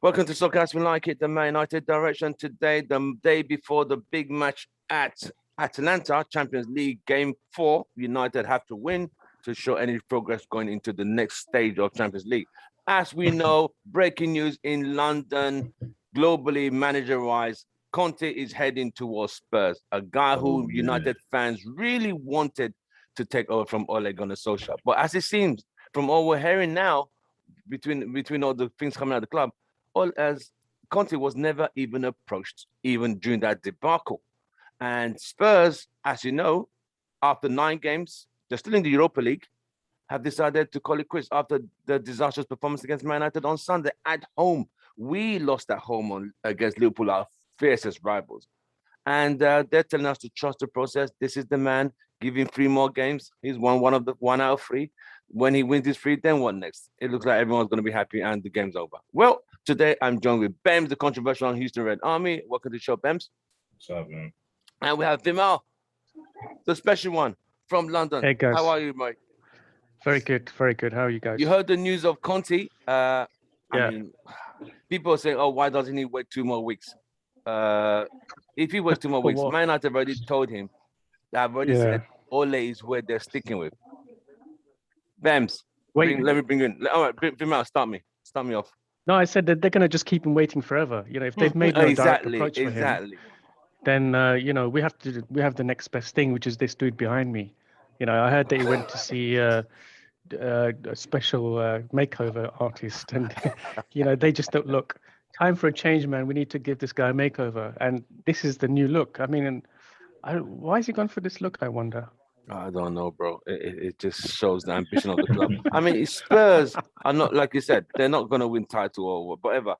Welcome to Soccer We Like It, the Man United direction. Today, the day before the big match at Atalanta, Champions League Game 4. United have to win to show any progress going into the next stage of Champions League. As we know, breaking news in London, globally, manager-wise, CONTE is heading towards Spurs, a guy who United fans really wanted to take over from Ole Gunnar Solskjaer. But as it seems, from all we're hearing now, between all the things coming out of the club, all as CONTE was never even approached, even during that debacle. And Spurs, as you know, after 9 games, they're still in the Europa League, have decided to call it quits after the disastrous performance against Man United on Sunday at home. We lost at home against Liverpool, our fiercest rivals. And they're telling us to trust the process. This is the man. Give him 3 more games. He's won one out of 3. When he wins his 3, then what next? It looks like everyone's going to be happy and the game's over. Well, today I'm joined with Bems, the controversial Houston Red Army. Welcome to the show, Bems. What's up, man? And we have Vimal, the special one from London. Hey, guys. How are you, mate? Very good, very good. How are you guys? You heard the news of CONTE. I Yeah. mean, people are saying, oh, why doesn't he wait 2 more weeks? If he waits 2 more For weeks, what? Man United already told him that I've already Yeah. said Ole is where they're sticking with. Bems, Wait, let me bring you in. All right, Vimal, start me off. no, I said that they're going to just keep him waiting forever. You know, if they've made no direct approach for him, then we have the next best thing, which is this dude behind me. You know, I heard that he went to see a special makeover artist, and they just don't look. Time for a change, man. We need to give this guy a makeover, and this is the new look. I mean, why has he gone for this look? I wonder. I don't know, bro. It just shows the ambition of the club. I mean, Spurs are not, like you said, they're not going to win title or whatever.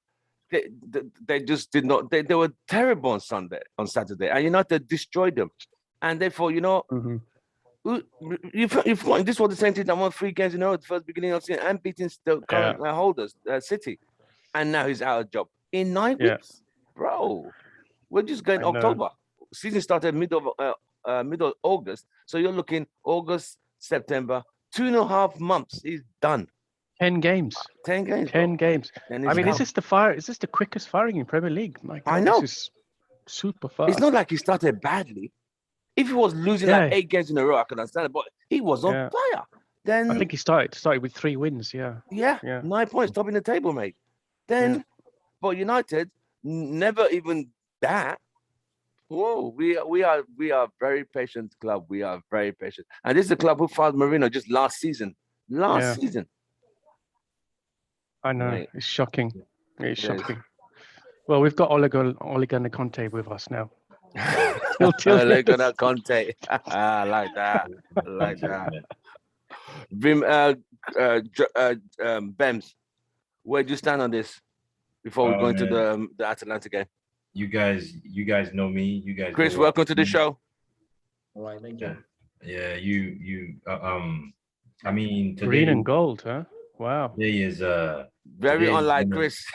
They just did not. They were terrible on Saturday, and United destroyed them. And therefore, Mm-hmm. you've won. This was the same team that won 3 games in a row at the first beginning of the season and beating the current holders, City. And now he's out of job in 9 weeks, bro. We're just going October. Season started middle of August, so you're looking August, September, 2.5 months. He's done. 10 games. 10 games. 10 games. I mean, out. Is this the quickest firing in Premier League? My God, I know. This is super fast. It's not like he started badly. If he was losing like 8 games in a row, I could understand it. But he was on fire. Then I think he started with 3 wins. Yeah. 9 points, topping the table, mate. Then, but United never even that. Whoa, we are a very patient club. We are very patient, and this is the club who fired Mourinho just last season. Season. I know, Right. It's shocking. It's shocking. Well, we've got Ole Gunnar Conte with us now. Ole Gunnar Conte. I like that. I like that. Bems, where do you stand on this before we go into the Atalanta game? You guys know me. You guys. Chris, welcome to the show. All right, thank you. Yeah, you. I mean, today, Green and gold, huh? Wow. Today is very today unlike is Chris.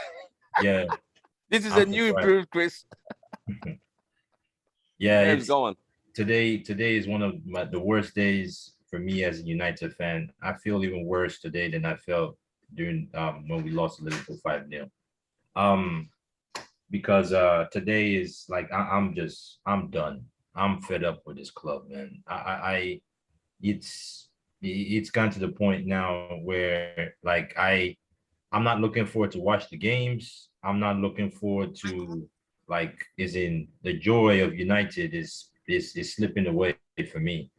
Yeah. This is a new improved Chris. Yeah, it's going. Today is one of the worst days for me as a United fan. I feel even worse today than I felt during when we lost to Liverpool 5-0. Because today is like I'm done. I'm fed up with this club, man. It's gone to the point now where like I'm not looking forward to watch the games. I'm not looking forward to the joy of United is slipping away for me.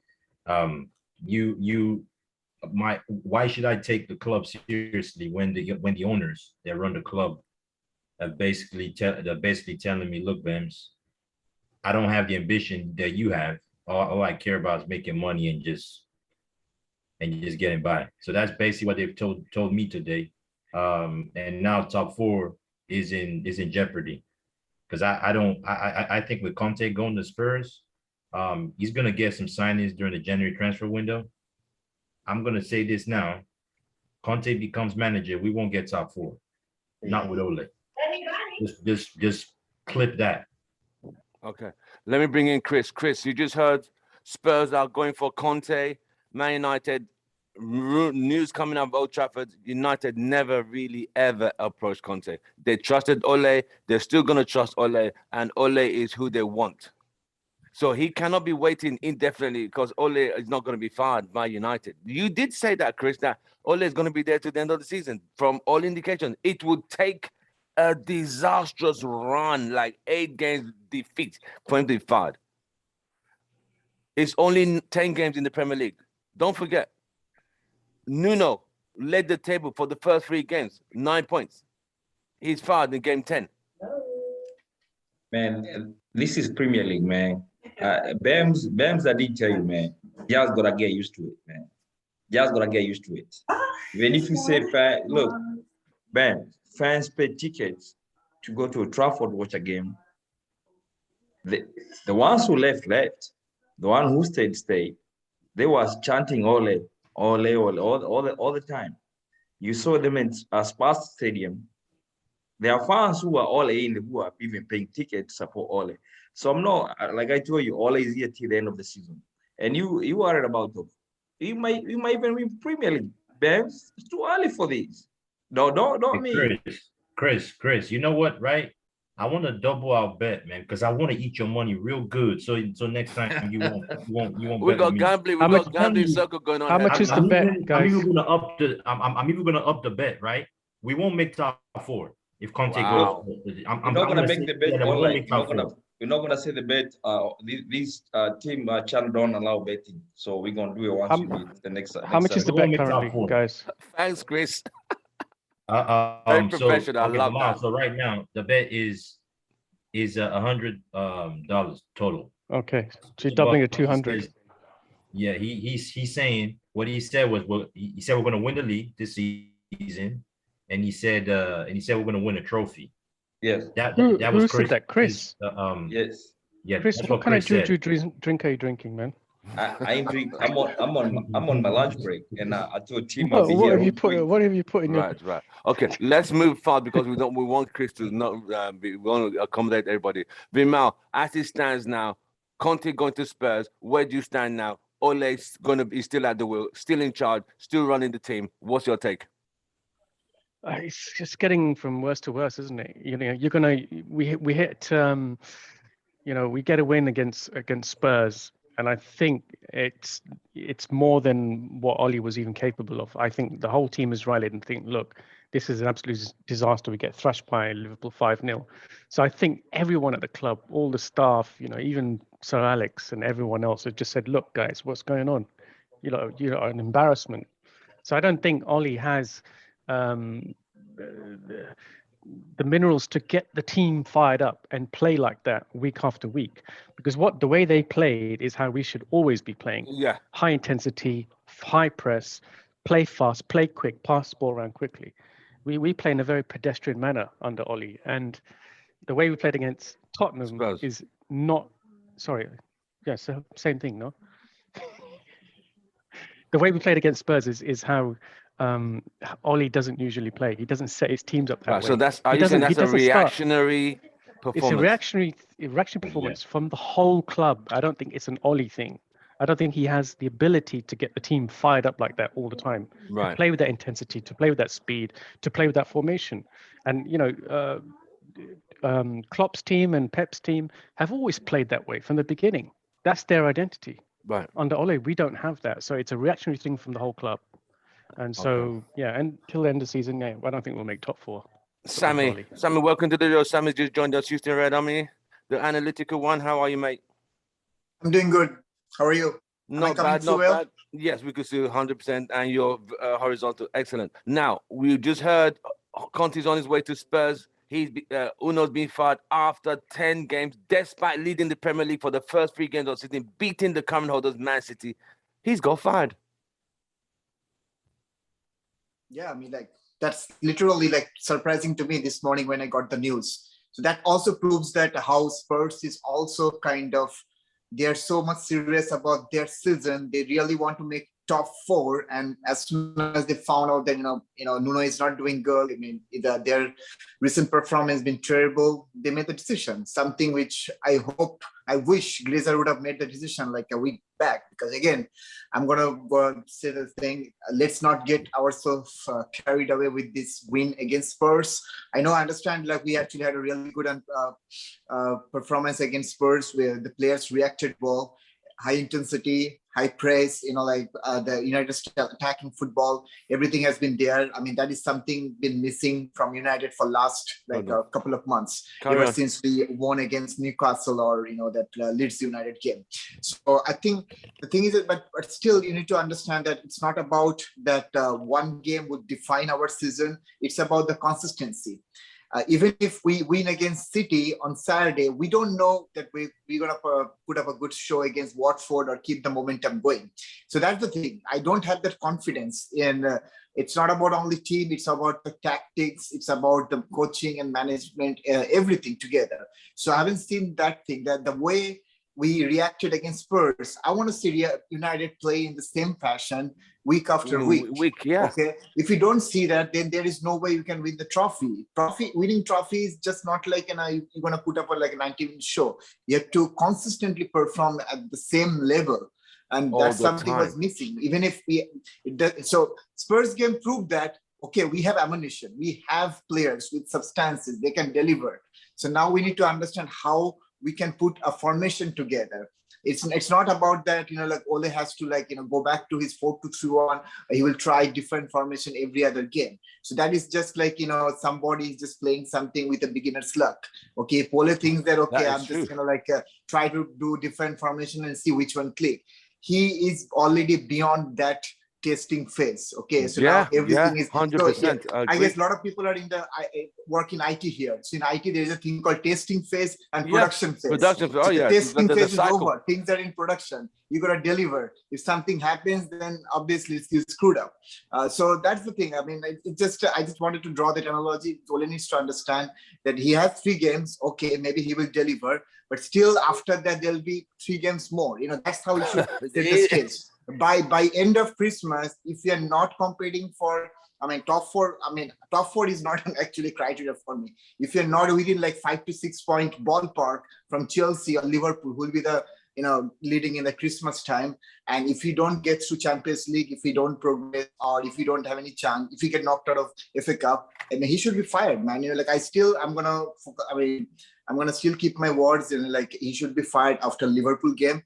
Why should I take the club seriously when the owners that run the club are basically telling me, look, Bems, I don't have the ambition that you have. All I care about is making money and just getting by. So that's basically what they've told me today. And now top 4 is in jeopardy. Because I think with Conte going to Spurs, he's gonna get some signings during the January transfer window. I'm gonna say this now. Conte becomes manager, we won't get top 4. Not with Ole. Just clip that. Okay. Let me bring in Chris. Chris, you just heard Spurs are going for Conte. Man United news coming out of Old Trafford, United never really ever approached Conte. They trusted Ole. They're still going to trust Ole, and Ole is who they want. So he cannot be waiting indefinitely because Ole is not going to be fired by United. You did say that, Chris, that Ole is going to be there to the end of the season. From all indications, it would take a disastrous run, like 8 games defeat, for him to be fired. It's only 10 games in the Premier League. Don't forget, Nuno led the table for the first 3 games, 9 points. He's fired in game 10. Man, this is Premier League, man. Bams, I did tell you, man. Just gotta get used to it, man. Just gotta get used to it. Even if you say, look, Bam, fans pay tickets to go to a Trafford watch a game. The ones who left. The one who stayed. They was chanting Ole, Ole, Ole, all the time. You saw them in Spurs Stadium. There are fans who are Ole in, who are even paying tickets to support Ole. So I'm not, like I told you, Ole is here till the end of the season. And you worried about them. You might even win Premier League. Babs, it's too early for this. No, don't me. Chris, you know what, right? I want to double our bet, man, because I want to eat your money real good. So next time you won't. We got gambling. We got gambling circle going on. How much is the bet, guys? I'm even gonna up the bet, right? We won't make top 4 if Conte goes. I'm not gonna make the bet online. We're not gonna say the bet. This team channel don't allow betting, so we're gonna do it once we meet the next. How much is the bet currently, guys? Thanks, Chris. Very professional. So right now the bet is $100 total. Okay, so you're doubling it 200. Yeah, he's saying what he said was he said we're going to win the league this season, and he said we're going to win a trophy. Yes, that was who Chris. Said that? Chris. Yes. Yeah, Chris, what kind of drink are you drinking, man? I ain't drink. I'm on my lunch break, and I told Tim. What have you put in your? Right. Okay, let's move fast because we want Chris to not we want to accommodate everybody. Vimal, as it stands now, Conte going to Spurs. Where do you stand now? Ole's going to be still at the wheel, still in charge, still running the team. What's your take? It's just getting from worse to worse, isn't it? You know, we hit we get a win against Spurs. And I think it's more than what Ole was even capable of. I think the whole team is rallied and think, look, this is an absolute disaster. We get thrashed by Liverpool 5-0. So I think everyone at the club, all the staff, even Sir Alex and everyone else have just said, look, guys, what's going on? You're an embarrassment. So I don't think Ole has the minerals to get the team fired up and play like that week after week, because the way they played is how we should always be playing. Yeah, high intensity, high press, play fast, play quick, pass the ball around quickly. We play in a very pedestrian manner under Ole, and the way we played against Tottenham Spurs is not. Sorry, yeah, so same thing, no. The way we played against Spurs is how Ole doesn't usually play. He doesn't set his teams up that way. So that's a reactionary performance. It's a reactionary performance from the whole club. I don't think it's an Ole thing. I don't think he has the ability to get the team fired up like that all the time. Right. To play with that intensity, to play with that speed, to play with that formation. And Klopp's team and Pep's team have always played that way from the beginning. That's their identity. Right. Under Ole, we don't have that. So it's a reactionary thing from the whole club. And so, until the end of the season, I don't think we'll make top 4. Sammy, welcome to the show. Sammy just joined us, Houston Red Army, the analytical one. How are you, mate? I'm doing good. How are you? Not bad. Yes, we could see 100%, and you're horizontal. Excellent. Now, we just heard Conte's on his way to Spurs. Uno's been fired after 10 games, despite leading the Premier League for the first 3 games of the season, beating the current holders, Man City. He's got fired. Yeah, I mean, that's literally surprising to me this morning when I got the news. So that also proves that how Spurs is also they're so much serious about their season. They really want to make top 4, and as soon as they found out that Nuno is not doing good, I mean their recent performance has been terrible, they made the decision, something which I wish Glazer would have made the decision like a week back, because again, I'm gonna say the thing, let's not get ourselves carried away with this win against Spurs. I understand like we actually had a really good performance against Spurs where the players reacted well, high intensity, high press, the United attacking football, everything has been there. I mean, that is something been missing from United for last a couple of months, since we won against Newcastle or, that Leeds United game. So I think the thing is that, but still you need to understand that it's not about that one game would define our season. It's about the consistency. Even if we win against City on Saturday, we don't know that we're going to put up a good show against Watford or keep the momentum going. So that's the thing. I don't have that confidence in. It's not about only team. It's about the tactics. It's about the coaching and management, everything together. So I haven't seen that thing, that the way we reacted against Spurs. I want to see United play in the same fashion week after week. Okay. If you don't see that, then there is no way you can win the trophy. Winning trophy is just not like you're going to put up like a 90-minute show. You have to consistently perform at the same level. And that's something was missing. Even if so Spurs game proved that, okay, we have ammunition. We have players with substances. They can deliver. So now we need to understand how we can put a formation together. It's not about that, like Ole has to go back to his 4-2-3-1. He will try different formation every other game. So that is just like, somebody is just playing something with a beginner's luck. Okay, if Ole thinks that, okay, I'm just going to try to do different formation and see which one click. He is already beyond that testing phase. Okay, so now everything is 100%. So, I guess a lot of people are work in IT here. So in IT, there is a thing called testing phase and production phase. Production phase. The testing phase is over. Things are in production. You got to deliver. If something happens, then obviously it's screwed up. So that's the thing. I mean, I just wanted to draw that analogy. Ole needs to understand that he has 3 games. Okay, maybe he will deliver, but still after that there'll be 3 games more. That's how he should set the stage. By end of Christmas, if you're not competing for, top 4, top 4 is not actually criteria for me. If you're not within like 5 to 6 point ballpark from Chelsea or Liverpool, who will be the, leading in the Christmas time. And if you don't get through Champions League, if you don't progress, or if you don't have any chance, if you get knocked out of FA Cup, he should be fired, man. I'm gonna still keep my words, he should be fired after Liverpool game.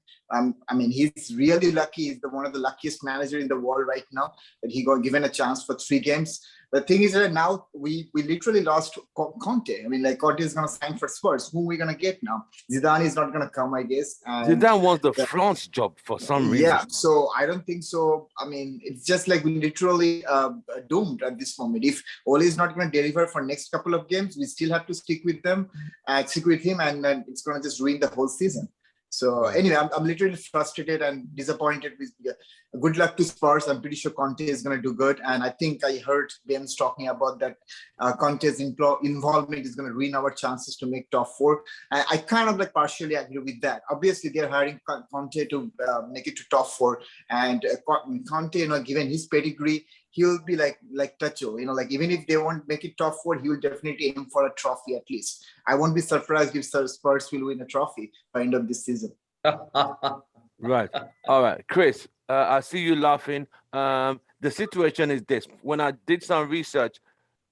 He's really lucky. He's one of the luckiest managers in the world right now that he got given a chance for 3 games. The thing is that now we literally lost CONTE. CONTE is going to sign for Spurs. Who are we going to get now? Zidane is not going to come, I guess. Zidane wants the France job for some reason. Yeah, so I don't think so. It's just like we literally doomed at this moment. If Ole is not going to deliver for next couple of games, we still have to stick with him, and it's going to just ruin the whole season. So anyway, I'm literally frustrated and disappointed. Good luck to Spurs. I'm pretty sure Conte is going to do good. And I think I heard Ben's talking about that Conte's involvement is going to ruin our chances to make top 4. I kind of partially agree with that. Obviously, they're hiring Conte to make it to top 4. And Conte, given his pedigree, he'll be like Tacho, even if they won't make it top 4, he will definitely aim for a trophy at least. I won't be surprised if Spurs will win a trophy by end of this season. Right. All right. Chris, I see you laughing. The situation is this. When I did some research,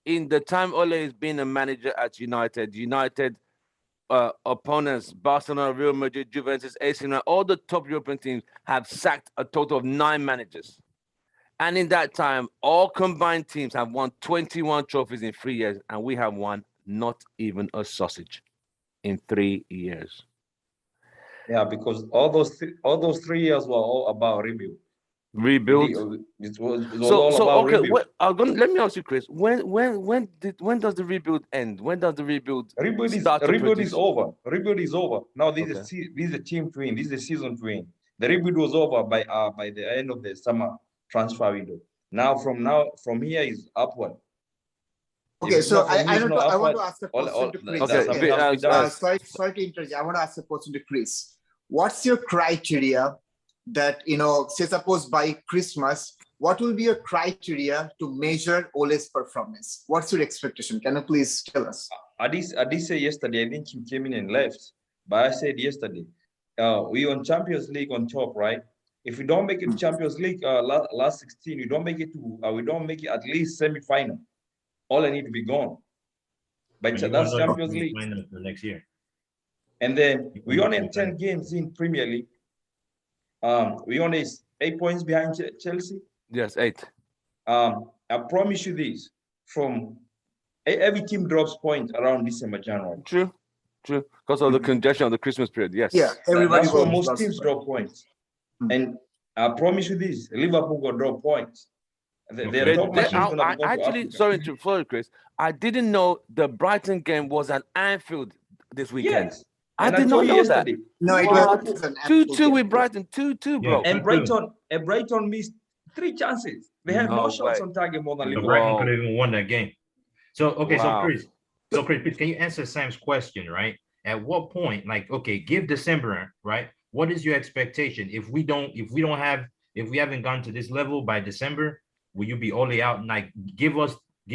in the time Ole has been a manager at United opponents, Barcelona, Real Madrid, Juventus, AC Milan, all the top European teams have sacked a total of 9 managers. And in that time, all combined teams have won 21 trophies in 3 years, and we have won not even a sausage in 3 years. Yeah, because all those 3 years were all about rebuild. It was all about rebuild. Let me ask you, Chris. When does the rebuild end? When does the rebuild start? Rebuild is over. Rebuild is over. Now this is a team to win. This is a season to win. The rebuild was over by the end of the summer transfer window. From here is upward. Okay, so I want to ask a question to Chris. Sorry to interrupt you. I want to ask a question to Chris. What's your criteria that, say suppose by Christmas, what will be your criteria to measure Ole's performance? What's your expectation? Can you please tell us? I did say yesterday, I think he came in and left, but I said yesterday, we on Champions League on top, right? If we don't make it to Champions League last 16, we don't make it at least semi-final. Ole need to be gone. But that's Champions League for next year. And then we only have 10 games in Premier League. We only 8 points behind Chelsea. Yes, 8. I promise you this: from every team drops points around December, January. True. Because of the congestion of the Christmas period. Yes. Yeah, everybody. That's where most teams drop points. And I promise you this: Liverpool will drop points. Sorry, Chris. I didn't know the Brighton game was at Anfield this weekend. Yes. I did not know that. No, it was an 2-2 with Brighton. 2-2, bro. And Brighton missed 3 chances. They had more shots on target more than Liverpool. Brighton could have even won that game. So Chris, can you answer Sam's question, right? At what point, give December, right? What is your expectation? If we haven't gone to this level by December, will you be Ole out? Give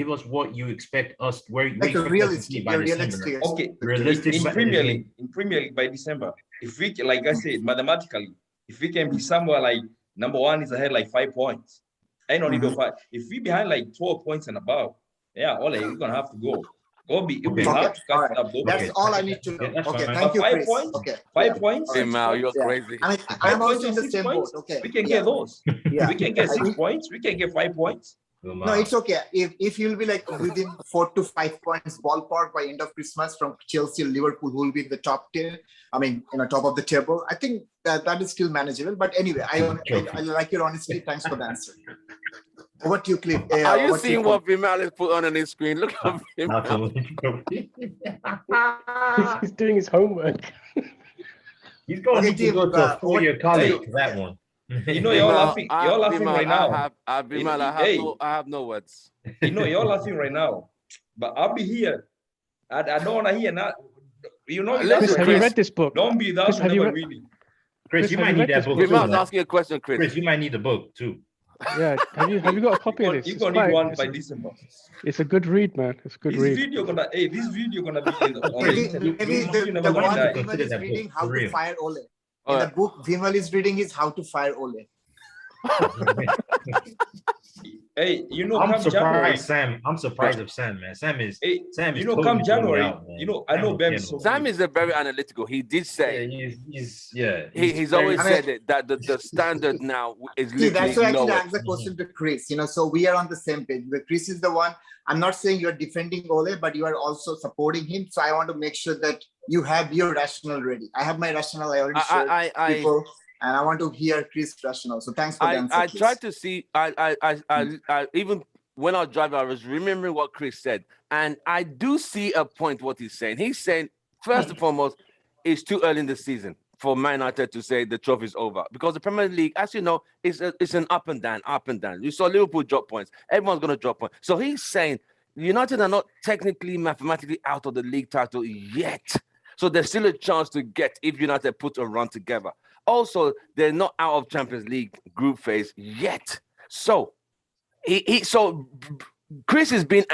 us what you expect us where realistic by December. Okay, realistic in Premier League by December, if we, like I said, mathematically, if we can be somewhere like number 1 is ahead 5 points, I don't need to fight. If we behind 12 points and above, Ole, you're gonna have to go. It'll be hard to catch up. That's all I need to know. Okay, thank you, 5 Chris. points. Okay, 5 points. Hey, Mal, you're crazy. I'm also in the same boat. Okay, we can get those. We can get 6 points. We can get 5 points. No, it's okay. If you'll be within 4 to 5 points ballpark by end of Christmas from Chelsea or Liverpool, who will be in the top 10, top of the table, I think that is still manageable. But anyway, I like your honesty. Thanks for the answer. Over to you, Cliff. Are you seeing what Vimal has put on his screen? Look at him. He's doing his homework. He's going to go to a 4-year college for that one. You're laughing right now. I have no words. You're laughing right now. But I'll be here. I don't want to hear that. Chris, have you read this book? Don't be that. Chris, you might need that book. Vimal's asking a question, Chris. Chris, you might need the book too. Yeah, have you got a copy of this? You're gonna need one by December. It's a good read, man. It's a good read. This video gonna be the one Vimal is reading How to Fire Ole. In the book, Vimal is reading is How to Fire Ole. Hey, I'm surprised, Sam. I'm surprised of Sam, man. Sam is. Come January. I know Ben. Sam is a very analytical. He did say. He's always said that the standard now is literally that's why I lower. asked the question to Chris. So we are on the same page. Chris is the one. I'm not saying you're defending Ole, but you are also supporting him. So I want to make sure that you have your rationale ready. I have my rationale. I already shared before. And I want to hear Chris' rationale. So thanks for the answer. I tried to see. I even when I was driving, I was remembering what Chris said, and I do see a point. What he's saying. He's saying first and foremost, it's too early in the season for Man United to say the trophy is over because the Premier League, as you know, it's an up and down. You saw Liverpool drop points. Everyone's going to drop points. So he's saying United are not technically, mathematically out of the league title yet. So there's still a chance to get if United put a run together. Also, they're not out of Champions League group phase yet. So, Chris has been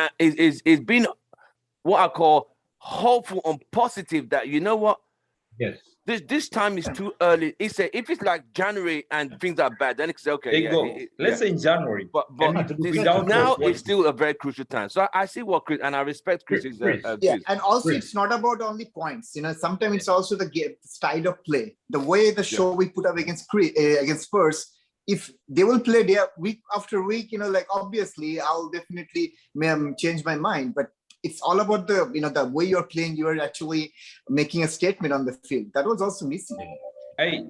what I call hopeful and positive that Yes. This time is too early. He said if it's like January and things are bad, then it's okay. Let's say in January. But now it's still a very crucial time. So I see what Chris, and I respect Chris's views. And also it's not about only points. Sometimes it's also the game, style of play, the way the show we put up against Spurs. If they will play there week after week, obviously I'll definitely change my mind. But it's all about the way you're playing. You are actually making a statement on the field. That was also missing. Hey,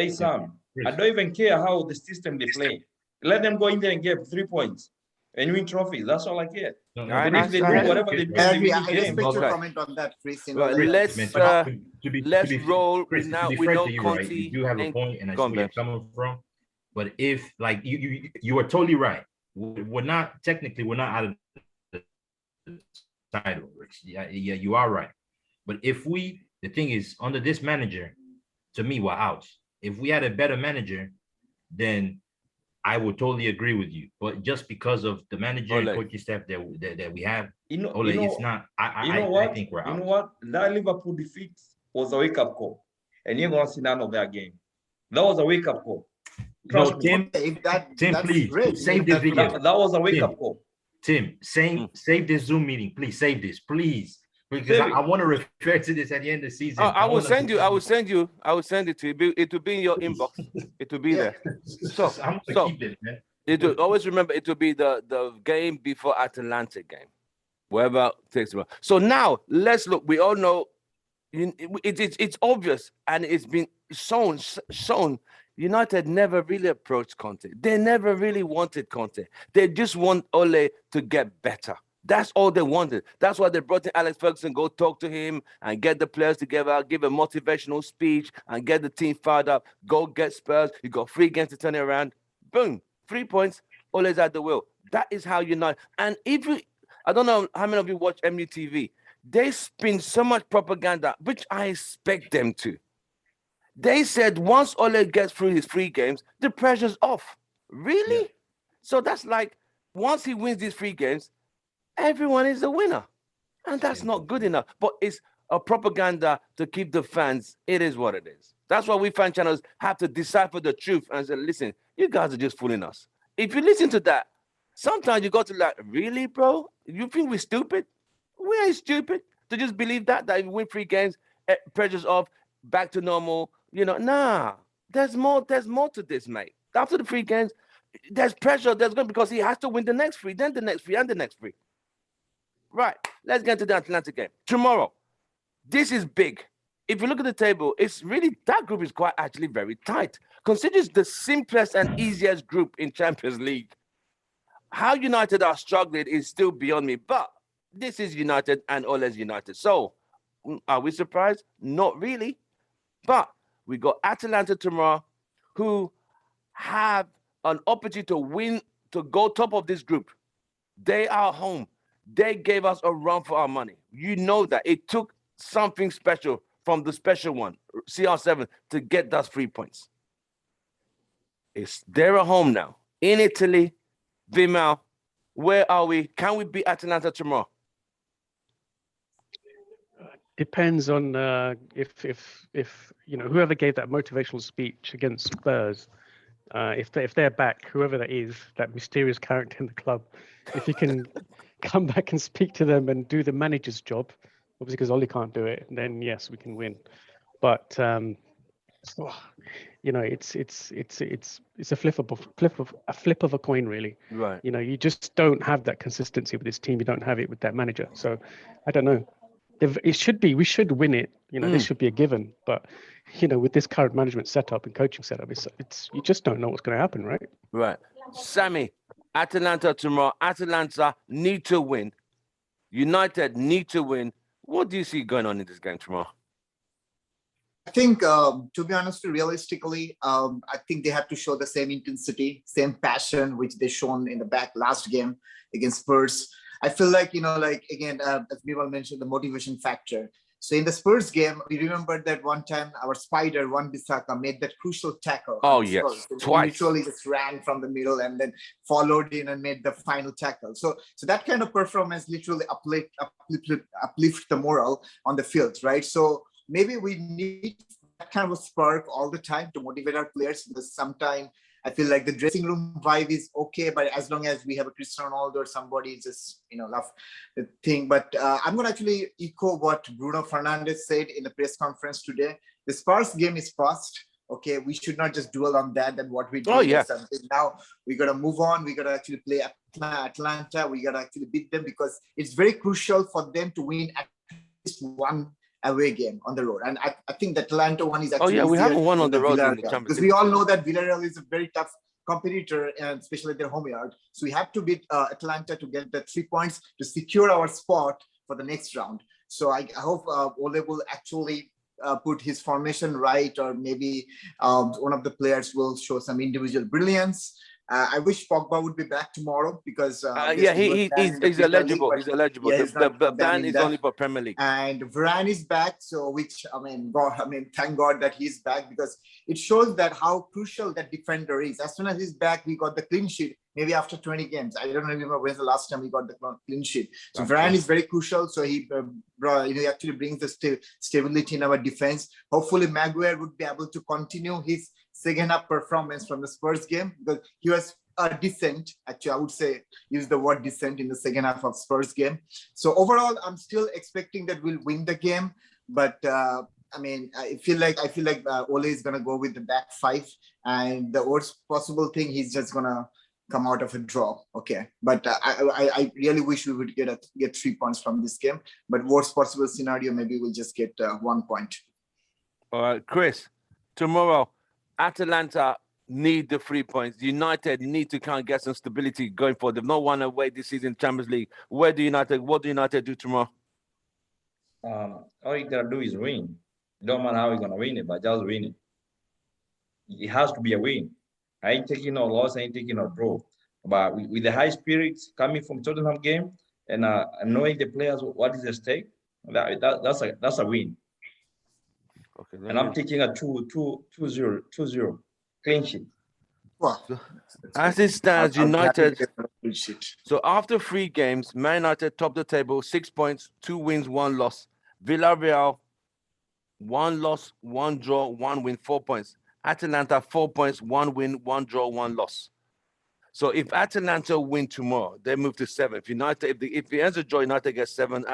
Sam. I don't even care how the system they play. Let them go in there and get 3 points and win trophies. That's all I care. If they do whatever they do, I respect your comment on that, Chris. Let's roll. Now we know Conte. You do have a point, and I see where you're coming from. But if you are totally right. We're not out of the title. Yeah, you are right. But if the thing is, under this manager, to me, we're out. If we had a better manager, then I would totally agree with you. But just because of the manager and coaching staff that we have, it's not. I think we're out. You know what? That Liverpool defeat was a wake-up call. And you're going to see none of that game. That was a wake-up call. Tim, please great. Save this video. That was a wake-up call. Tim, save this Zoom meeting. Please save this, please. Because I want to refer to this at the end of the season. I will send it to you. It will be in your inbox. It will be there. So I'm gonna keep it, man. It will always remember it will be the game before Atalanta game. Whoever takes it. So now let's look. We all know it's obvious and it's been shown. United never really approached Conte. They never really wanted Conte. They just want Ole to get better. That's all they wanted. That's why they brought in Alex Ferguson, go talk to him and get the players together, give a motivational speech and get the team fired up. Go get Spurs. You got 3 games to turn it around. Boom, 3 points. Ole's at the wheel. That is how United. And I don't know how many of you watch MUTV. They spin so much propaganda, which I expect them to. They said once Ole gets through his 3 games, the pressure's off. Really? Yeah. So that's like once he wins these 3 games, everyone is a winner. And that's not good enough. But it's a propaganda to keep the fans. It is what it is. That's why we fan channels have to decipher the truth and say, listen, you guys are just fooling us. If you listen to that, sometimes you got to like, really, bro? You think we're stupid? We ain't stupid to just believe that if we win 3 games, pressure's off, back to normal. Nah. There's more to this, mate. After the 3 games, there's pressure. There's going because he has to win the next 3, then the next 3, and the next 3. Right. Let's get to the Atalanta game. Tomorrow. This is big. If you look at the table, it's really, that group is quite actually very tight. Consider it's the simplest and easiest group in Champions League. How United are struggling is still beyond me, but this is United and Ole's United. So, are we surprised? Not really. But we got Atalanta tomorrow, who have an opportunity to win, to go top of this group. They are home. They gave us a run for our money. You know that. It took something special from the special one, CR7, to get those 3 points. They're at home now. In Italy, Vimao, where are we? Can we beat Atalanta tomorrow? Depends on if whoever gave that motivational speech against Spurs, if they're back, whoever that is, that mysterious character in the club, if he can come back and speak to them and do the manager's job, obviously because Ole can't do it, then yes, we can win. But it's a flip of a coin, really. Right. You just don't have that consistency with this team. You don't have it with that manager. So I don't know. We should win it. This should be a given. But with this current management setup and coaching setup, it's you just don't know what's going to happen, right? Right. Sammy, Atalanta tomorrow. Atalanta need to win. United need to win. What do you see going on in this game tomorrow? I think, to be honest, realistically, I think they have to show the same intensity, same passion, which they shown in the last game against Spurs. I feel like, again, as Bimal mentioned, the motivation factor. So in the Spurs game, we remember that one time our spider, Wan-Bissaka, made that crucial tackle. Oh, yes, twice. He literally just ran from the middle and then followed in and made the final tackle. So that kind of performance literally uplift the morale on the field, right? So maybe we need that kind of a spark all the time to motivate our players, because sometimes I feel like the dressing room vibe is okay, but as long as we have a Cristiano Ronaldo or somebody just, love the thing. But I'm going to actually echo what Bruno Fernandes said in the press conference today. The Spurs game is past. Okay, we should not just dwell on that and what we do. Oh, yeah. Now we got to move on. We got to actually play Atlanta. We got to actually beat them, because it's very crucial for them to win at least one away game on the road. And I think the Atalanta one is actually we haven't won on the road in the Champions League. Because we all know that Villarreal is a very tough competitor, and especially their home yard. So we have to beat Atalanta to get the 3 points to secure our spot for the next round. So I hope Ole will actually put his formation right, or maybe one of the players will show some individual brilliance. I wish Pogba would be back tomorrow because he's eligible. He's eligible. Yeah, the ban is only for Premier League. And Varane is back, so thank God that he's back, because it shows that how crucial that defender is. As soon as he's back, we got the clean sheet. Maybe after 20 games, I don't remember when's the last time we got the clean sheet. So Varane is very crucial. So he actually brings the stability in our defense. Hopefully, Maguire would be able to continue his second half performance from the Spurs game, because he was decent. Actually, I would say use the word decent in the second half of Spurs game. So overall, I'm still expecting that we'll win the game, but I feel like Ole is gonna go with the back five, and the worst possible thing, he's just gonna come out of a draw. Okay, but I really wish we would get 3 points from this game. But worst possible scenario, maybe we'll just get 1 point. All right, Chris. Tomorrow, Atalanta need the 3 points. United need to kind of get some stability going forward. They've not won away this season in Champions League. What do United do tomorrow? All you gotta do is win. It don't matter how you're gonna win it, but just win it. It has to be a win. I ain't taking no loss, I ain't taking no draw. But with the high spirits coming from Tottenham game and knowing the players what is at stake, that's a win. Okay, and I'm taking a 2-0 clean sheet. Wow. As it stands, United. So after 3 games, Man United top the table, 6 points, 2 wins, 1 loss. Villarreal, 1 loss, 1 draw, 1 win, 4 points. Atalanta, 4 points, 1 win, 1 draw, 1 loss. So if Atalanta win tomorrow, they move to 7th. United, if the ends a draw, United gets 7.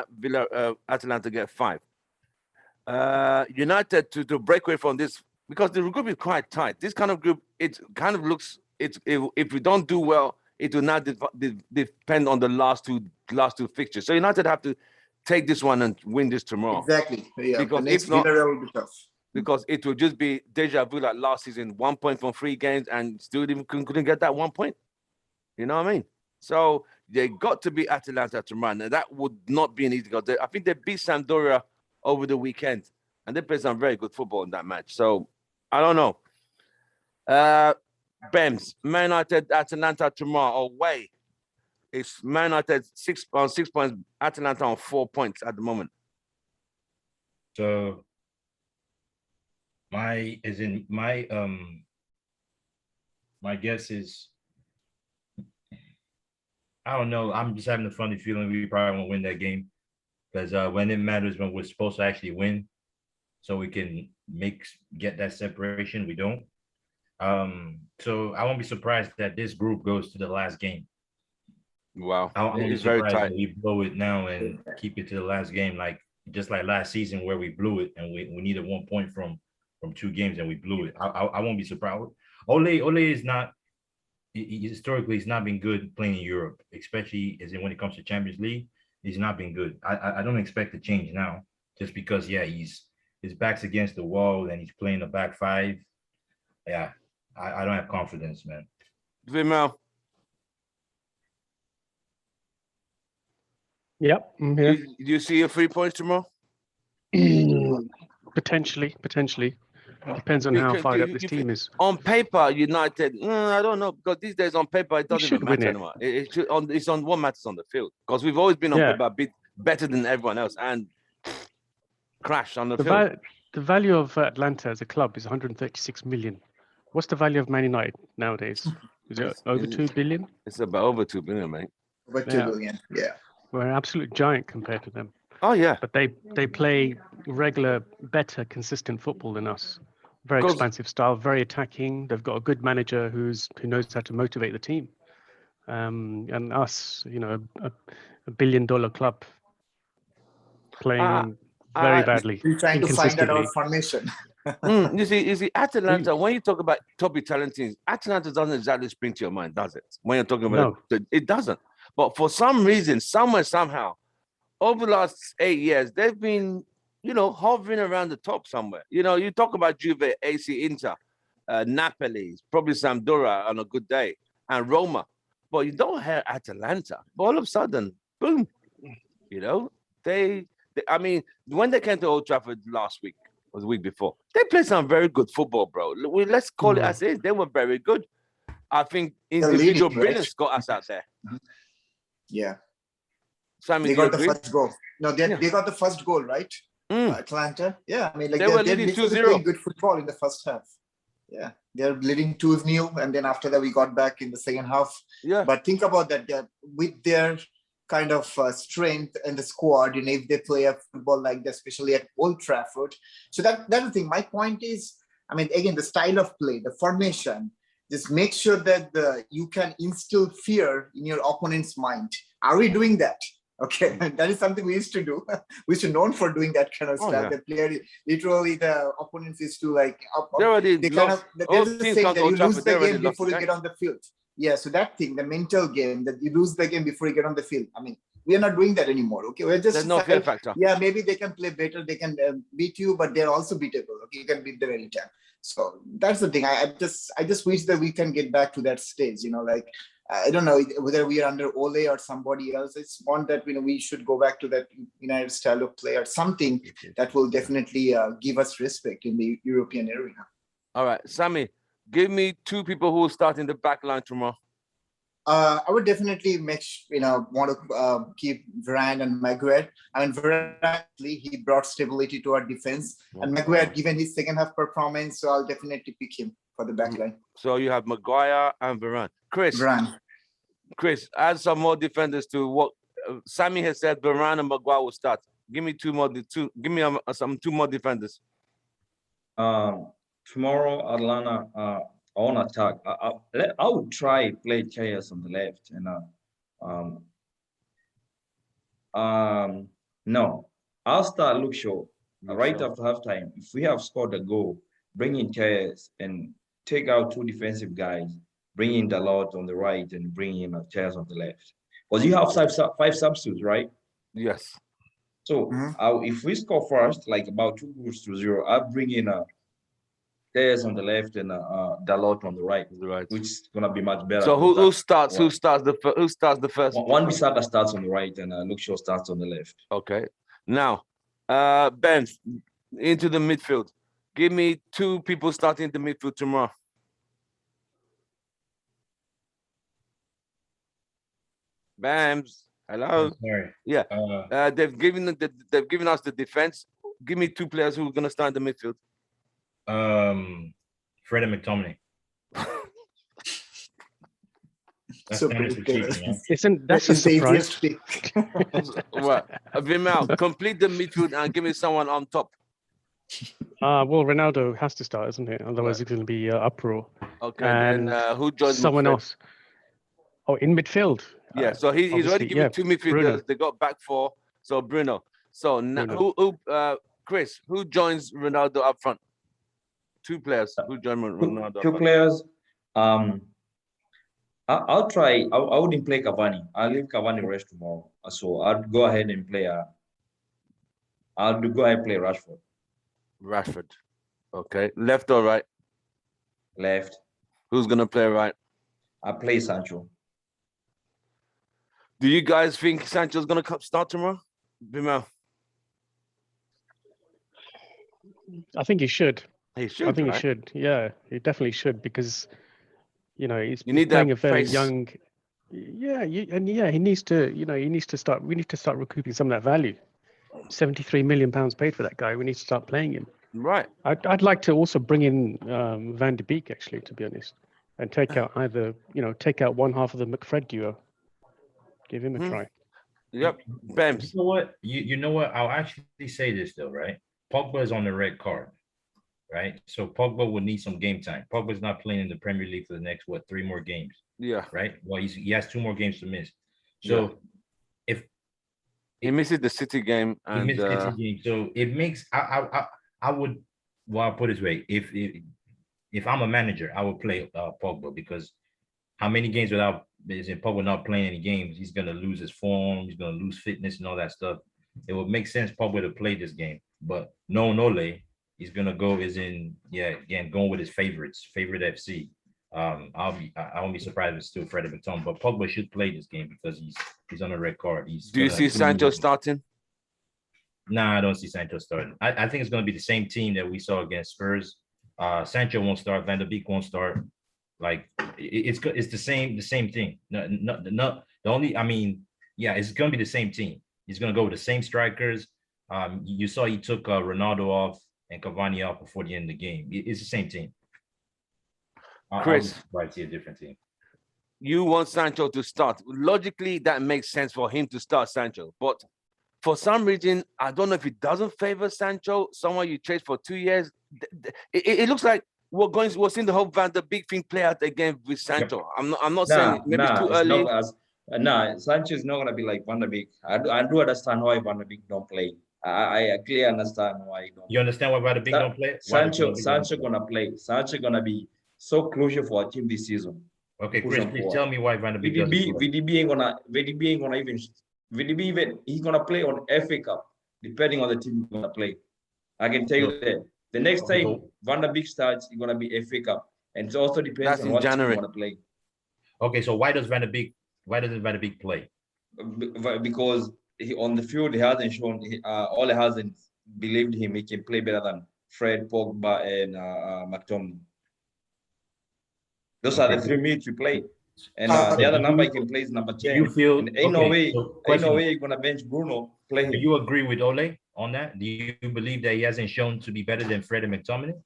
Atalanta get 5. United to break away from this, because the group is quite tight. This kind of group, it kind of looks. If we don't do well, it will not depend on the last two fixtures. So United have to take this one and win this tomorrow. Exactly. Yeah. Because if not, will be tough. Because it will just be deja vu like last season, 1 point from 3 games, and still couldn't get that 1 point. You know what I mean? So they got to beat Atalanta tomorrow, and that would not be an easy goal. I think they beat Sampdoria over the weekend, and they played some very good football in that match. So I don't know. Bems, Man United, Atalanta tomorrow away. It's Man United 6 points, Atalanta on 4 points at the moment. So my guess is, I don't know. I'm just having a funny feeling we probably won't win that game, because when it matters, when we're supposed to actually win, so we can get that separation, we don't. So I won't be surprised that this group goes to the last game. Wow, it's very tight. We blow it now and keep it to the last game, just like last season where we blew it and we needed 1 point from 2 games and we blew it. I won't be surprised. Ole is not. Historically, he's not been good playing in Europe, especially when it comes to Champions League. He's not been good. I don't expect a change now, just because his back's against the wall and he's playing the back five. Yeah, I don't have confidence, man. Vimal. Yep. Do you see a 3 points tomorrow? Potentially. Depends on how fired up this team is. On paper, United, I don't know, because these days on paper, it doesn't even matter anymore. It's on what matters on the field, because we've always been on paper better than everyone else and crash on the field. The value of Atlanta as a club is 136 million. What's the value of Man United nowadays? Is it over 2 billion? It's about over 2 billion, mate. Over 2 billion, yeah. We're an absolute giant compared to them. Oh, yeah. But they play regular, better, consistent football than us. Very expansive style, very attacking. They've got a good manager who knows how to motivate the team. And us, a $1 billion club playing very badly. We're trying to find out our formation. You see, Atalanta, when you talk about top Italian teams, Atalanta doesn't exactly spring to your mind, does it? When you're talking about it doesn't. But for some reason, somehow, over the last 8 years, they've been hovering around the top somewhere. You talk about Juve, AC Inter, Napoli, probably Sampdoria on a good day, and Roma. But you don't hear Atalanta. But all of a sudden, boom, I mean, when they came to Old Trafford last week, or the week before, they played some very good football, bro. Let's call it as is. They were very good. I think They're individual leading, brilliance right? got us out there. Yeah. Sammy, They do you got the agree? first goal. No, they Yeah. got the first goal, right? Mm. Atalanta. Yeah, I mean, like They were they're leading literally 2-0. playing good football in the first half. Yeah, they're leading 2-0, and then after that we got back in the second half. Yeah. But think about that. With their kind of strength and the squad, if they play a football like that, especially at Old Trafford. So that's the thing. My point is, I mean, again, the style of play, the formation. Just make sure that you can instill fear in your opponent's mind. Are we doing that? Okay, that is something we used to do. We should known for doing that kind of stuff. Yeah. The player, literally, the opponents is to like. They kind of. There's a saying that you lose the game before you okay? get on the field. Yeah, so that thing, the mental game, that you lose the game before you get on the field. I mean, we are not doing that anymore. Okay, we're just. There's no fear factor. Yeah, maybe they can play better. They can beat you, but they're also beatable. Okay, you can beat them anytime. So that's the thing. I just wish that we can get back to that stage. Like. I don't know whether we are under Ole or somebody else. It's one that we should go back to that United style of play or something that will definitely give us respect in the European arena. All right, Sammy, give me 2 people who will start in the back line tomorrow. I would definitely want to keep Varane and Maguire. I mean, Varane, he brought stability to our defense, and Maguire, given his second half performance, so I'll definitely pick him for the back line. So you have Maguire and Varane. Chris, add some more defenders to what Sammy has said. Varane and Maguire will start. Give me 2 more. Give me 2 more defenders. Tomorrow, Atalanta on attack. I would try play Chayas on the left, and no, I'll start Luke Shaw right after halftime. If we have scored a goal, bring in Chayas and take out 2 defensive guys. Bring in Diallo on the right and bring in Chayas on the left. Because you have 5 substitutes, right? Yes. So if we score first, like about 2-0, I'll bring in Chayas on the left and Diallo on the right, which is gonna be much better. So who starts? Who starts the first? One Bissaka starts on the right and Luke Shaw starts on the left. Okay. Now, Ben, into the midfield. Give me 2 people starting the midfield tomorrow. Bams, hello. Sorry. Yeah. They've given us the defense. Give me 2 players who are gonna start in the midfield. Fred and McTominay. That's So that's a surprise. What? Vimal, complete the midfield and give me someone on top. Well, Ronaldo has to start, isn't it? Otherwise, it's going to be uproar. Okay. And then who joins someone else? Oh, in midfield. Yeah. So he's already given 2 midfielders. Bruno. They got back 4. So Bruno. So now, Chris, who joins Ronaldo up front? 2 players. Who join Ronaldo? 2 players. I'll try. I wouldn't play Cavani. I'll leave Cavani rest tomorrow. So I'll go ahead and play. I'll go ahead and play Rashford. Rashford. Okay. Left or right? Left. Who's gonna play right? I play Sancho. Do you guys think Sancho's gonna start tomorrow? Vimal? I think he should. He should. I think right? he should. Yeah, he definitely should because he's need playing a that very pace. young. Yeah, he needs to. He needs to start. We need to start recouping some of that value. £73 million paid for that guy. We need to start playing him. Right. I'd like to also bring in Van de Beek, actually, to be honest, and take out one half of the McFred duo. Give him a try. Yep. Bams. You know what? You know what? I'll actually say this though, right? Pogba is on the red card, right? So Pogba will need some game time. Pogba's not playing in the Premier League for the next 3 more games. Yeah. Right. Well, he has 2 more games to miss. So if he misses the City game, and he misses the City game, so it makes I would. Well, I'll put it this way: if I'm a manager, I would play Pogba because how many games without Pogba not playing any games, he's gonna lose his form, he's gonna lose fitness and all that stuff. It would make sense Pogba to play this game, but no Ole, he's gonna go going with his favorite FC. I won't be surprised if it's still Fred McTominay, but Pogba should play this game because he's on a red card. Do you see Sancho starting? Nah, I don't see Sancho starting. I think it's going to be the same team that we saw against Spurs. Sancho won't start. Van de Beek won't start. Like it's the same thing. No, the only, I mean, yeah, it's gonna be the same team. He's gonna go with the same strikers. You saw he took Ronaldo off and Cavani off before the end of the game. It's the same team. Chris, I see a different team. You want Sancho to start. Logically, that makes sense for him to start Sancho. But for some reason, I don't know if it doesn't favor Sancho. Someone you chase for 2 years. It looks like we're seeing the whole Van der Beek thing play out again with Sancho. Yep. I'm not saying maybe it's too early. Sancho is not gonna be like Van der Beek. I do understand why Van der Beek don't play. I clearly understand why he don't. You understand why Van der Beek don't play? Sancho gonna play. Sancho gonna be so crucial for our team this season. Okay, Chris, please tell me why Van der Beek doesn't play. VDB ain't gonna even. VDB he's gonna play on FA Cup, depending on the team he's gonna play. I can tell you that. The next time Van der Beek starts, it's gonna be FA Cup, and it also depends on what team you wanna play. Okay, so why doesn't Van der Beek play? Because on the field he hasn't shown. Ole hasn't believed him. He can play better than Fred, Pogba, and McTominay. Those are the three mids we play. And the other number he can play is number 10. You feel ain't no way you're gonna bench Bruno. Play him. Do you agree with Ole on that? Do you believe that he hasn't shown to be better than Fred and McTominay?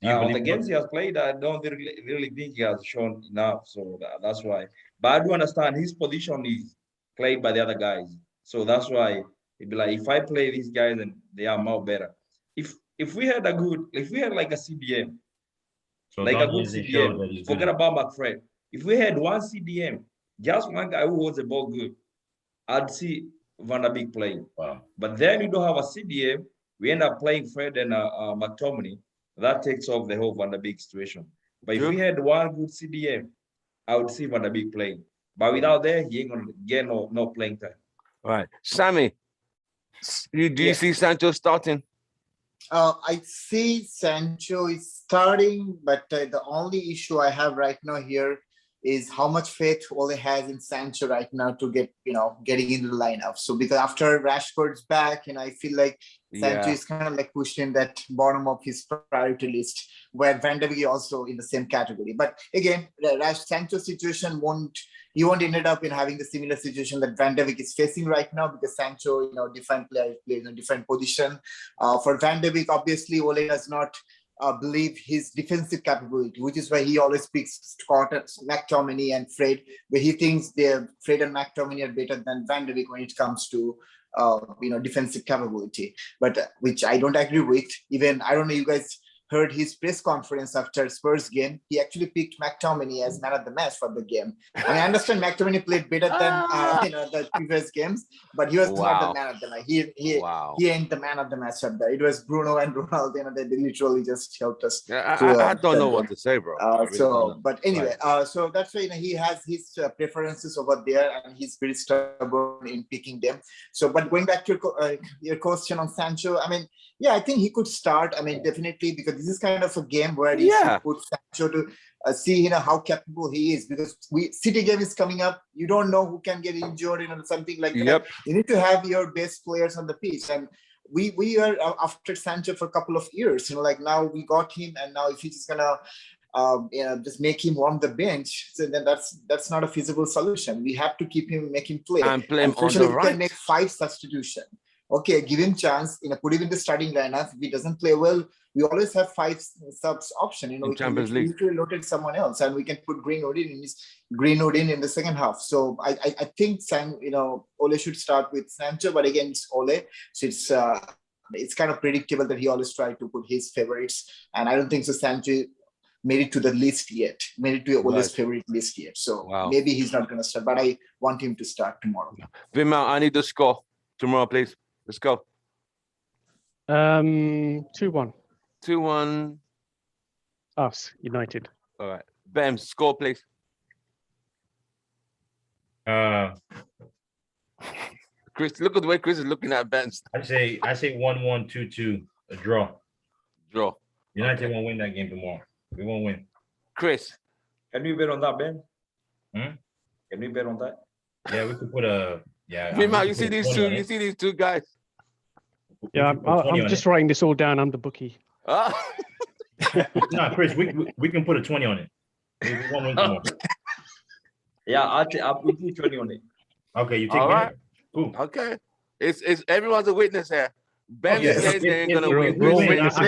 On the games he has played, I don't really think he has shown enough. So that's why. But I do understand his position is played by the other guys. So that's why it'd be like, if I play these guys, then they are more better. If we had like a CDM, so like a good CDM, forget about McFred. If we had one CDM, just one guy who was the ball good, I'd see Van der Beek playing. Wow. But then you don't have a CDM, we end up playing Fred and McTominay. That takes off the whole Van der Beek situation. But if we had one good CDM, I would see Van der Beek playing. But without that, he ain't gonna get no playing time. All right, Sammy, do you see Sancho starting? I see Sancho is starting, but the only issue I have right now here is how much faith Ole has in Sancho right now to getting into the lineup. So because after Rashford's back, I feel like Sancho is kind of like pushed in that bottom of his priority list, where Van der Beek also in the same category. But again, the Sancho situation won't end up in having the similar situation that Van der Beek is facing right now, because Sancho, different players plays in a different position. For Van der Beek, obviously, Ole does not believe his defensive capability, which is why he always picks Scott, McTominay, and Fred, where he thinks Fred and McTominay are better than Van der Beek when it comes to defensive capability. But which I don't agree with. Even I don't know, you guys heard his press conference after Spurs game. He actually picked McTominay as man of the match for the game. And I understand McTominay played better than the previous games, but he was not the man of the match. He ain't the man of the match up there. It was Bruno and Ronaldo. They literally just helped us. I don't know what to say, bro. But anyway, so that's why he has his preferences over there, and he's very stubborn in picking them. So, but going back to your question on Sancho, I mean, yeah, I think he could start. I mean, definitely, because this is kind of a game where he should put Sancho to see, how capable he is. Because City game is coming up. You don't know who can get injured, something like that. You need to have your best players on the pitch. And we are after Sancho for a couple of years. Like now we got him, and now if he's just gonna just make him on the bench, so then that's not a feasible solution. We have to keep him, make him play. And play him on the right. We can make 5 substitution. Okay, give him chance, put him in the starting lineup. If he doesn't play well, we always have 5 subs option. We can rotate someone else, and we can put Greenwood in the second half. So I think Ole should start with Sancho, but again, it's Ole, so it's kind of predictable that he always try to put his favorites, and I don't think so Sancho made it to the list yet, made it to Ole's favorite list yet. So maybe he's not going to start, but I want him to start tomorrow. Vimal, I need the score tomorrow, please. Let's go. 2-1. 2-1. Us, United. All right. Bam, score, please. Chris, look at the way Chris is looking at Ben's. I say 1-1, 2-2, a draw. Draw. United won't win that game tomorrow. We won't win. Chris. Can we bet on that, Ben? Can we bet on that? Yeah, we could put a... Yeah. Vimal, you see these two guys? Yeah, I'm just writing this all down. I'm the bookie. No, Chris, we can put a 20 on it. We won't win tomorrow. Yeah, I'll put 20 on it. Okay, you take All me. right. Cool. Okay. It's everyone's a witness here. Ben Yes. says they ain't gonna win. We're all Chris witnesses.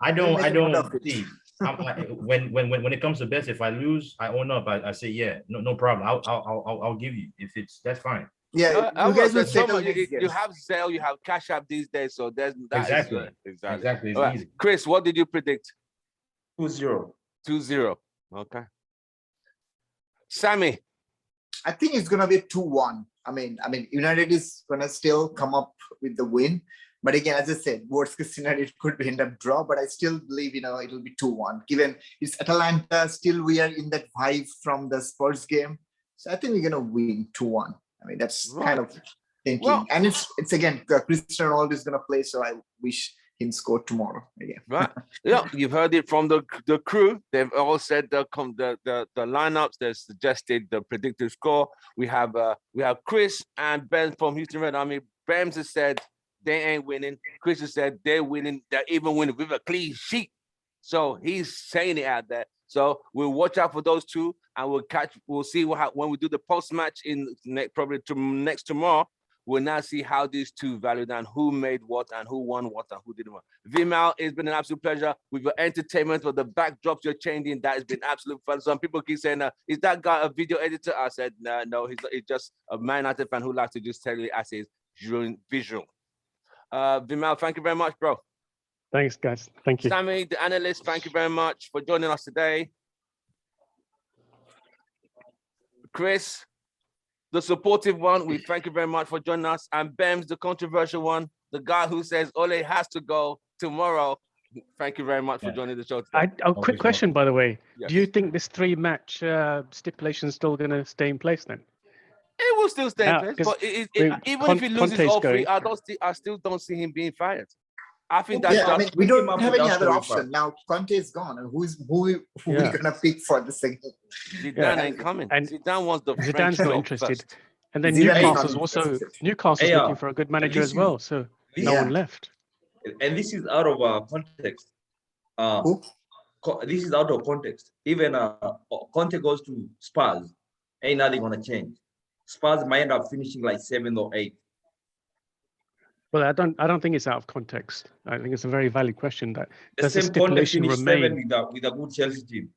I don't see. When it comes to bets, if I lose, I own up. I say no problem. I'll give you if that's fine. Yeah, you guys will settle next you have Zelle, you have Cash App these days, so that Exactly. is Exactly. It's all right. easy. Chris, what did you predict? 2-0. 2-0. Okay. Sammy. I think it's gonna be a 2-1. I mean, United is gonna still come up with the win. But again, as I said, worst case scenario, it could end up draw, but I still believe, it'll be 2-1. Given it's Atalanta, still we are in that vibe from the Spurs game. So I think we're gonna win 2-1. I mean, that's kind of thinking. Well, and it's again, Cristiano Ronaldo is gonna play, so I wish him score tomorrow again. Right. Yeah, you've heard it from the crew. They've all said the lineups. They've suggested the predicted score. We have Chris and Ben from Houston Red Army. Ben has said they ain't winning. Chris has said they're winning. They're even winning with a clean sheet. So he's saying it out there. So we'll watch out for those two, and we'll see when we do the post match probably next tomorrow. We'll now see how these two valued and who made what and who won what and who didn't win. Vimal, it's been an absolute pleasure. With your entertainment, for the backdrops you're changing, that has been absolute fun. Some people keep saying, is that guy a video editor? I said, no, he's just a Man United fan who likes to just tell you as is visual. Vimal, thank you very much, bro. Thanks, guys. Thank you. Sammy, the analyst, thank you very much for joining us today. Chris, the supportive one, we thank you very much for joining us. And Bems, the controversial one, the guy who says Ole has to go tomorrow. Thank you very much for joining the show today. Quick question, by the way. Yes. Do you think this 3-match stipulation is still going to stay in place then? It will still stay in place. But even if he loses all three, I still don't see him being fired. I think that's we don't have any other option. Now Conte is gone. And who are we gonna pick for the second? Zidane ain't coming. And Zidane wants the Zidane's not interested. First. And then Newcastle's looking for a good manager as well. So no one left. And this is out of context. This is out of context. Even Conte goes to Spurs, ain't nothing gonna change. Spurs might end up finishing like 7th or 8th. Well, I don't think it's out of context. I think it's a very valid question. That the does the stipulation remain with a good Chelsea team?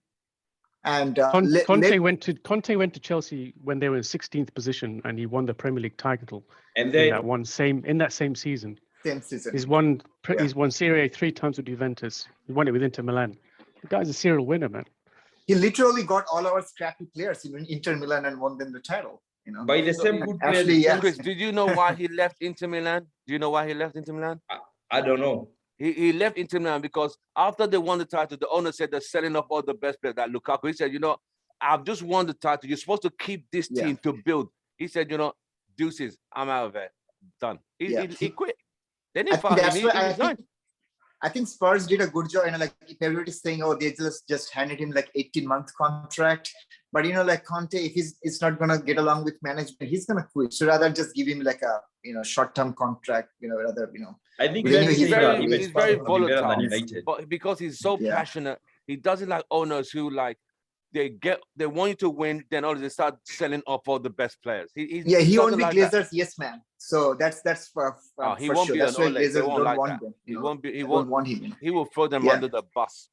And Conte went to Chelsea when they were in 16th position, and he won the Premier League title. And in that same season. Same season. He's won Serie A 3 times with Juventus. He won it with Inter Milan. The guy's a serial winner, man. He literally got all our scrappy players in Inter Milan and won them the title. By the same good players. Actually, yes. Chris, did you know why he left Inter Milan? Do you know why he left Inter Milan? I don't know. He left Inter Milan because after they won the title, the owner said they're selling off all the best players. Like Lukaku, he said, I've just won the title. You're supposed to keep this team to build. He said, deuces, I'm out of it. Done. He quit. Then he resigned. I think Spurs did a good job. Like if everybody is saying, they just handed him like 18-month contract. But like Conte, if he's not gonna get along with management, he's gonna quit. So rather just give him like a short-term contract. I think he's very volatile. But because he's so passionate, he doesn't like owners who like they want you to win, then all they start selling off all the best players. He won't be Glazers, yes, man. So that's for he won't sure. be That's why Glazers don't want them. He won't want him. He will throw them under the bus.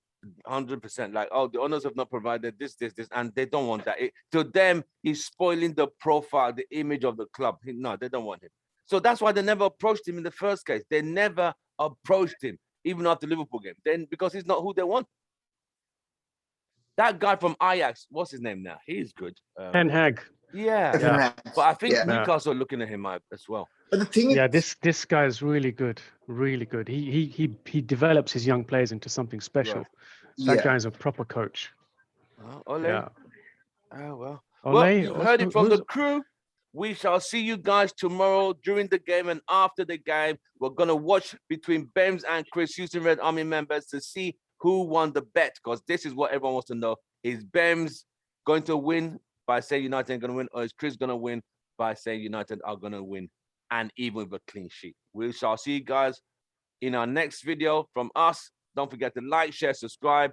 100%. Like, the owners have not provided this, and they don't want that. To them, he's spoiling the profile, the image of the club. No, they don't want him. So that's why they never approached him in the first case. They never approached him, even after the Liverpool game. Then because he's not who they want. That guy from Ajax, what's his name now? He's good. Ten Hag. Yeah. But I think Newcastle are looking at him as well. But the thing is, this guy is really good, really good. He develops his young players into something special. Right. That guy is a proper coach. Ole. Yeah. Oh well. Ole, you heard it from the crew. We shall see you guys tomorrow during the game and after the game. We're gonna watch between Bems and Chris, Houston Red Army members, to see who won the bet, because this is what everyone wants to know. Is Bems going to win by saying United ain't going to win, or is Chris going to win by saying United are going to win, and even with a clean sheet? We shall see you guys in our next video from us. Don't forget to like, share, subscribe.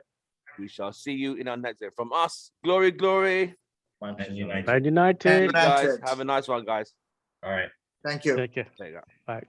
We shall see you in our next day. From us, glory, glory. Man United. Man United. Guys, have a nice one, guys. All right. Thank you. Take care. There you go. Bye.